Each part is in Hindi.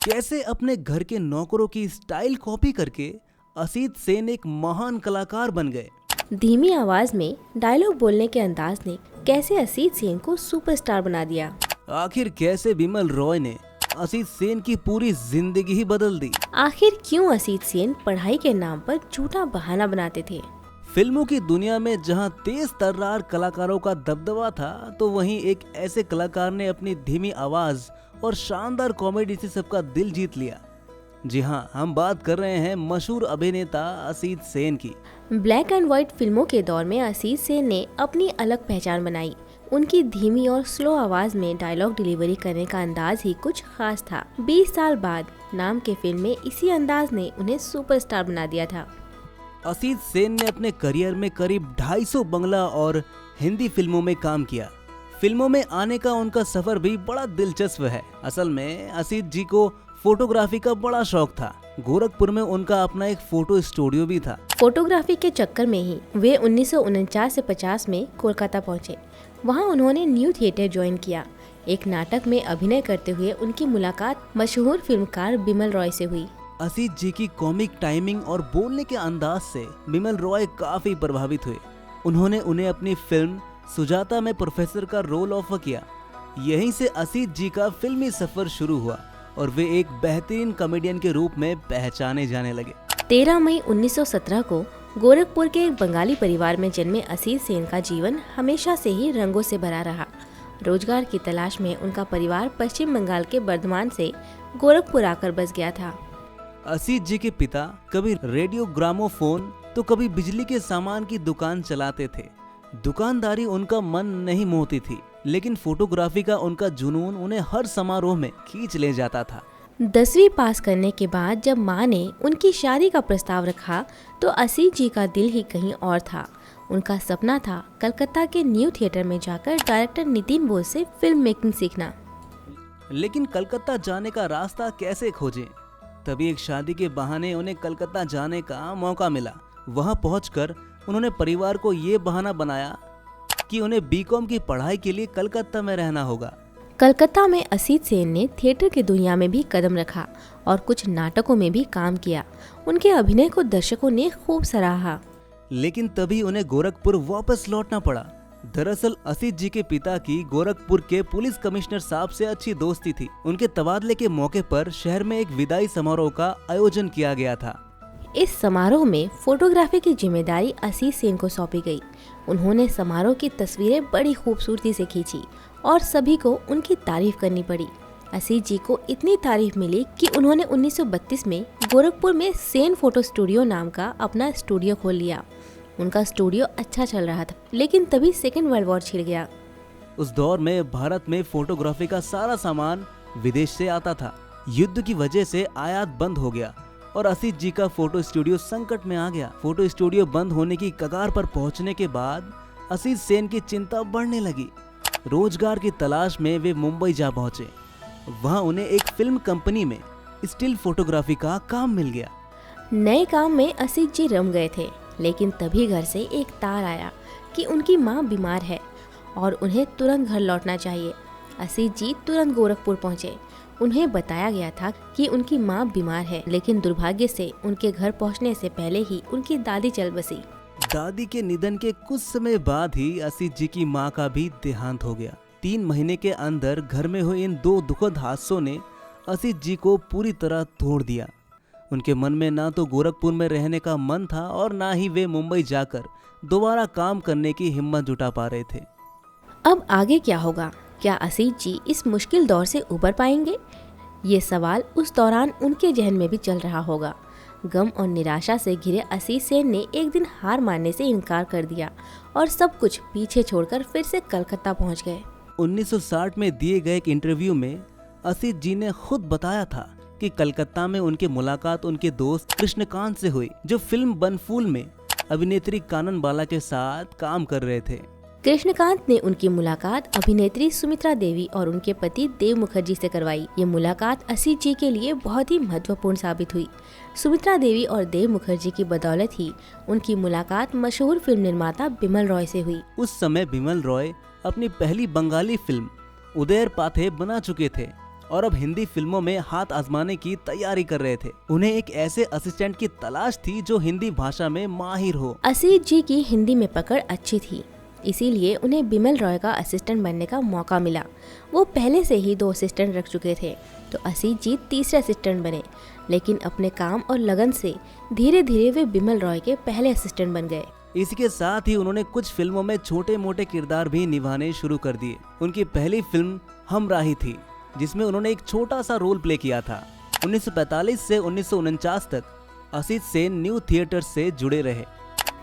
कैसे अपने घर के नौकरों की स्टाइल कॉपी करके असित सेन एक महान कलाकार बन गए। धीमी आवाज में डायलॉग बोलने के अंदाज ने कैसे असित सेन को सुपरस्टार बना दिया। आखिर कैसे बिमल रॉय ने असित सेन की पूरी जिंदगी ही बदल दी। आखिर क्यों असित सेन पढ़ाई के नाम पर झूठा बहाना बनाते थे। फिल्मों की दुनिया में जहां तेज तर्रार कलाकारों का दबदबा था, तो वहीं एक ऐसे कलाकार ने अपनी धीमी आवाज और शानदार कॉमेडी से सबका दिल जीत लिया। जी हाँ, हम बात कर रहे हैं मशहूर अभिनेता असित सेन की। ब्लैक एंड व्हाइट फिल्मों के दौर में असित सेन ने अपनी अलग पहचान बनाई। उनकी धीमी और स्लो आवाज में डायलॉग डिलीवरी करने का अंदाज ही कुछ खास था। 20 साल बाद नाम के फिल्म में इसी अंदाज ने उन्हें सुपरस्टार बना दिया था। असित सेन ने अपने करियर में करीब 250 बंगला और हिंदी फिल्मों में काम किया। फिल्मों में आने का उनका सफर भी बड़ा दिलचस्प है। असल में असित जी को फोटोग्राफी का बड़ा शौक था। गोरखपुर में उनका अपना एक फोटो स्टूडियो भी था। फोटोग्राफी के चक्कर में ही वे 1949 से 50 में कोलकाता पहुंचे। वहां उन्होंने न्यू थिएटर ज्वाइन किया। एक नाटक में अभिनय करते हुए उनकी मुलाकात मशहूर फिल्मकार बिमल रॉय से हुई। असित जी की कॉमिक टाइमिंग और बोलने के अंदाज से बिमल रॉय काफी प्रभावित हुए। उन्होंने उन्हें अपनी फिल्म सुजाता में प्रोफेसर का रोल ऑफर किया। यहीं से असित जी का फिल्मी सफर शुरू हुआ और वे एक बेहतरीन कॉमेडियन के रूप में पहचाने जाने लगे। 13 मई 1917 को गोरखपुर के एक बंगाली परिवार में जन्मे असित सेन का जीवन हमेशा से ही रंगों से भरा रहा। रोजगार की तलाश में उनका परिवार पश्चिम बंगाल के बर्धमान से गोरखपुर आकर बस गया था। असित जी के पिता कभी रेडियो ग्रामोफोन तो कभी बिजली के सामान की दुकान चलाते थे। दुकानदारी उनका मन नहीं मोहती थी, लेकिन फोटोग्राफी का उनका जुनून उन्हें हर समारोह में खींच ले जाता था। 10वीं पास करने के बाद जब मां ने उनकी शादी का प्रस्ताव रखा, तो असित जी का दिल ही कहीं और था। उनका सपना था कलकत्ता के न्यू थिएटर में जाकर डायरेक्टर नितिन बोस से फिल्म मेकिंग सीखना। लेकिन कलकत्ता जाने का रास्ता कैसे खोजें? तभी एक शादी के बहाने उन्हें कलकत्ता जाने का मौका मिला। वहां पहुंचकर उन्होंने परिवार को ये बहाना बनाया कि उन्हें बीकॉम की पढ़ाई के लिए कलकत्ता में रहना होगा। कलकत्ता में असित सेन ने थिएटर की दुनिया में भी कदम रखा और कुछ नाटकों में भी काम किया। उनके अभिनय को दर्शकों ने खूब सराहा। लेकिन तभी उन्हें गोरखपुर वापस लौटना पड़ा। दरअसल असित जी के पिता की गोरखपुर के पुलिस कमिश्नर साहब से अच्छी दोस्ती थी। उनके तबादले के मौके पर शहर में एक विदाई समारोह का आयोजन किया गया था। इस समारोह में फोटोग्राफी की जिम्मेदारी असित सेन को सौंपी गई। उन्होंने समारोह की तस्वीरें बड़ी खूबसूरती से खींची और सभी को उनकी तारीफ करनी पड़ी। असित जी को इतनी तारीफ मिली कि उन्होंने 1932 में गोरखपुर में सेन फोटो स्टूडियो नाम का अपना स्टूडियो खोल लिया। उनका स्टूडियो अच्छा चल रहा था, लेकिन तभी सेकेंड वर्ल्ड वॉर छिड़ गया। उस दौर में भारत में फोटोग्राफी का सारा सामान विदेश से आता था। युद्ध की वजह से आयात बंद हो गया और असित जी का फोटो स्टूडियो संकट में आ गया। फोटो स्टूडियो बंद होने की कगार पर पहुंचने के बाद असित सेन की चिंता बढ़ने लगी। रोजगार की तलाश में वे मुंबई जा पहुंचे। वहां उन्हें एक फिल्म कंपनी में स्टिल फोटोग्राफी का काम मिल गया। नए काम में असित जी रम गए थे, लेकिन तभी घर से एक तार आया कि उनकी मां बीमार है और उन्हें तुरंत घर लौटना चाहिए। असित जी तुरंत गोरखपुर पहुंचे। उन्हें बताया गया था कि उनकी मां बीमार है, लेकिन दुर्भाग्य से उनके घर पहुंचने से पहले ही उनकी दादी चल बसी। दादी के निधन के कुछ समय बाद ही असित जी की मां का भी देहांत हो गया। 3 महीने के अंदर घर में हुए इन 2 दुखद हादसों ने असित जी को पूरी तरह तोड़ दिया। उनके मन में ना तो गोरखपुर में रहने का मन था और ना ही वे मुंबई जाकर दोबारा काम करने की हिम्मत जुटा पा रहे थे। अब आगे क्या होगा? क्या असित जी इस मुश्किल दौर से उबर पाएंगे? ये सवाल उस दौरान उनके जहन में भी चल रहा होगा। गम और निराशा से घिरे असित सेन ने एक दिन हार मानने से इनकार कर दिया और सब कुछ पीछे छोड़कर फिर से कलकत्ता पहुंच गए। 1960 में दिए गए एक इंटरव्यू में असित जी ने खुद बताया था कि कलकत्ता में उनकी मुलाकात उनके दोस्त कृष्णकांत से हुई, जो फिल्म बनफूल में अभिनेत्री कानन बाला के साथ काम कर रहे थे। कृष्णकांत ने उनकी मुलाकात अभिनेत्री सुमित्रा देवी और उनके पति देव मुखर्जी से करवाई। ये मुलाकात असित जी के लिए बहुत ही महत्वपूर्ण साबित हुई। सुमित्रा देवी और देव मुखर्जी की बदौलत ही उनकी मुलाकात मशहूर फिल्म निर्माता बिमल रॉय से हुई। उस समय बिमल रॉय अपनी पहली बंगाली फिल्म उदयर पाथे बना चुके थे और अब हिंदी फिल्मों में हाथ आजमाने की तैयारी कर रहे थे। उन्हें एक ऐसे असिस्टेंट की तलाश थी जो हिंदी भाषा में माहिर हो। असीत जी की हिंदी में पकड़ अच्छी थी, इसीलिए उन्हें बिमल रॉय का असिस्टेंट बनने का मौका मिला। वो पहले से ही 2 असिस्टेंट रख चुके थे, तो असीत जी तीसरे असिस्टेंट बने। लेकिन अपने काम और लगन से धीरे धीरे वे बिमल रॉय के पहले असिस्टेंट बन गए। इसके साथ ही उन्होंने कुछ फिल्मों में छोटे मोटे किरदार भी निभाने शुरू कर दिए। उनकी पहली फिल्म हमराही थी, जिसमें उन्होंने एक छोटा सा रोल प्ले किया था। 1945 से 1949 तक असीत सेन न्यू थिएटर से जुड़े रहे।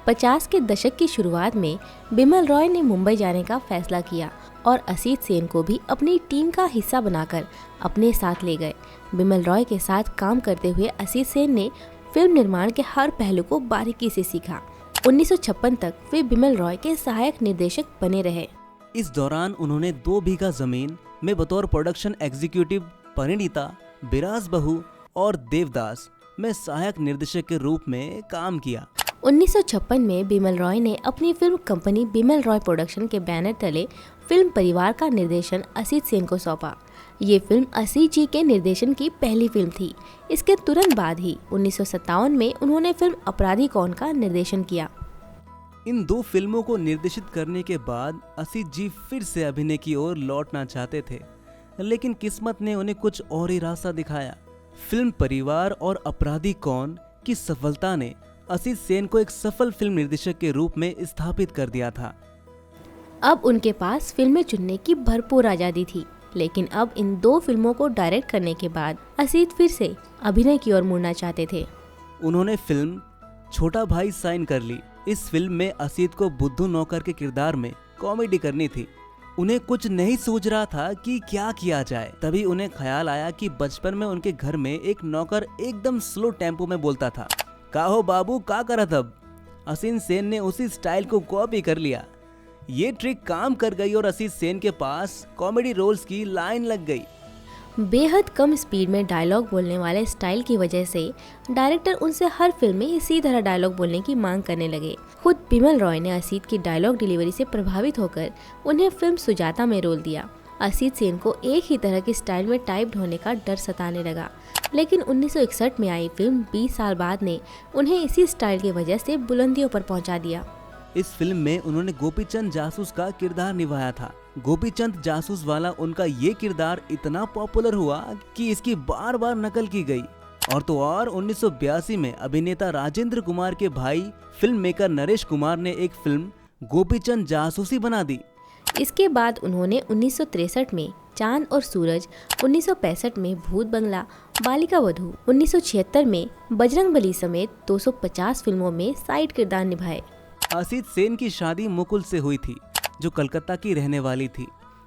50 के दशक की शुरुआत में बिमल रॉय ने मुंबई जाने का फैसला किया और असीत सेन को भी अपनी टीम का हिस्सा बनाकर अपने साथ ले गए। बिमल रॉय के साथ काम करते हुए असीत सेन ने फिल्म निर्माण के हर पहलू को बारीकी से सीखा। 1956 तक वे बिमल रॉय के सहायक निर्देशक बने रहे। इस दौरान उन्होंने 2 बीघा जमीन में बतौर प्रोडक्शन एग्जीक्यूटिव, परिणीता, बिराज बहू और देवदास में सहायक निर्देशक के रूप में काम किया। 1956 में बिमल रॉय ने अपनी film company Bimal Roy production के बैनर तले फिल्म परिवार का निर्देशन असीत सेन को सौंपा। ये फिल्म असीत जी के निर्देशन की पहली फिल्म थी। इसके तुरंत बाद ही 1957 में उन्होंने फिल्म अपराधी कौन का निर्देशन किया। इन 2 फिल्मों को निर्देशित करने के बाद असीत जी फिर से अभिनय की ओर लौटना चाहते थे, लेकिन किस्मत ने उन्हें कुछ और ही रास्ता दिखाया। फिल्म परिवार और अपराधी कौन की सफलता ने असीत सेन को एक सफल फिल्म निर्देशक के रूप में स्थापित कर दिया था। अब उनके पास फिल्में चुनने की भरपूर आज़ादी थी, लेकिन अब इन 2 फिल्मों को डायरेक्ट करने के बाद असीत फिर से अभिनय की ओर मुड़ना चाहते थे। उन्होंने फिल्म छोटा भाई साइन कर ली। इस फिल्म में असीत को बुद्धू नौकर के किरदार में कॉमेडी करनी थी। उन्हें कुछ नहीं सूझ रहा था कि क्या किया जाए। तभी उन्हें ख्याल आया कि बचपन में उनके घर में एक नौकर एकदम स्लो टेम्पो में बोलता था, काहो बाबू का करत अब। असीत सेन ने उसी स्टाइल को कॉपी कर लिया। ये ट्रिक काम कर गई और असीत सेन के पास कॉमेडी रोल्स की लाइन लग गई। बेहद कम स्पीड में डायलॉग बोलने वाले स्टाइल की वजह से डायरेक्टर उनसे हर फिल्म में इसी तरह डायलॉग बोलने की मांग करने लगे। खुद बिमल रॉय ने असीत की डायलॉग डिलीवरी से प्रभावित होकर उन्हें फिल्म सुजाता में रोल दिया। असीत सेन को एक ही तरह की स्टाइल में टाइप्ड होने का डर सताने लगा, लेकिन 1961 में आई फिल्म 20 साल बाद ने उन्हें इसी स्टाइल की वजह से बुलंदियों पर पहुंचा दिया। इस फिल्म में उन्होंने गोपीचंद जासूस का किरदार निभाया था। गोपीचंद जासूस वाला उनका ये किरदार इतना पॉपुलर हुआ कि इसकी बार बार नकल की गई। और तो और 1982 में अभिनेता राजेंद्र कुमार के भाई फिल्म मेकर नरेश कुमार ने एक फिल्म गोपीचंद जासूसी बना दी। इसके बाद उन्होंने 1963 में चांद और सूरज, 1965 में भूत बंगला, बालिका वधू, 1976 में बजरंगबली समेत 250 फिल्मों में साइड किरदार निभाए। असीत सेन की शादी मुकुल से हुई थी, जो कलकत्ता की रहने वाली थी।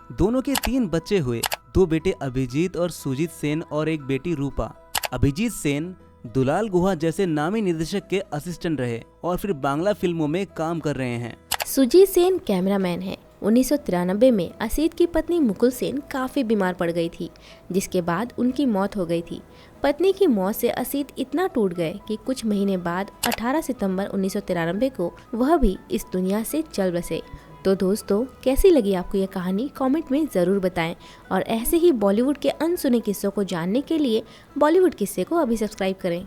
दोनों के 3 बच्चे हुए, 2 बेटे अभिजीत और सुजीत सेन और एक बेटी रूपा। अभिजीत सेन दुलाल गुहा जैसे नामी निर्देशक के असिस्टेंट रहे और फिर बांग्ला फिल्मों में काम कर रहे हैं। सुजीत सेन कैमरामैन है। 1993 में असीत की पत्नी मुकुल सेन काफ़ी बीमार पड़ गई थी, जिसके बाद उनकी मौत हो गई थी। पत्नी की मौत से असीत इतना टूट गए कि कुछ महीने बाद 18 सितंबर 1993 को वह भी इस दुनिया से चल बसे। तो दोस्तों, कैसी लगी आपको ये कहानी कमेंट में ज़रूर बताएं और ऐसे ही बॉलीवुड के अनसुने किस्सों को जानने के लिए बॉलीवुड किस्से को अभी सब्सक्राइब करें।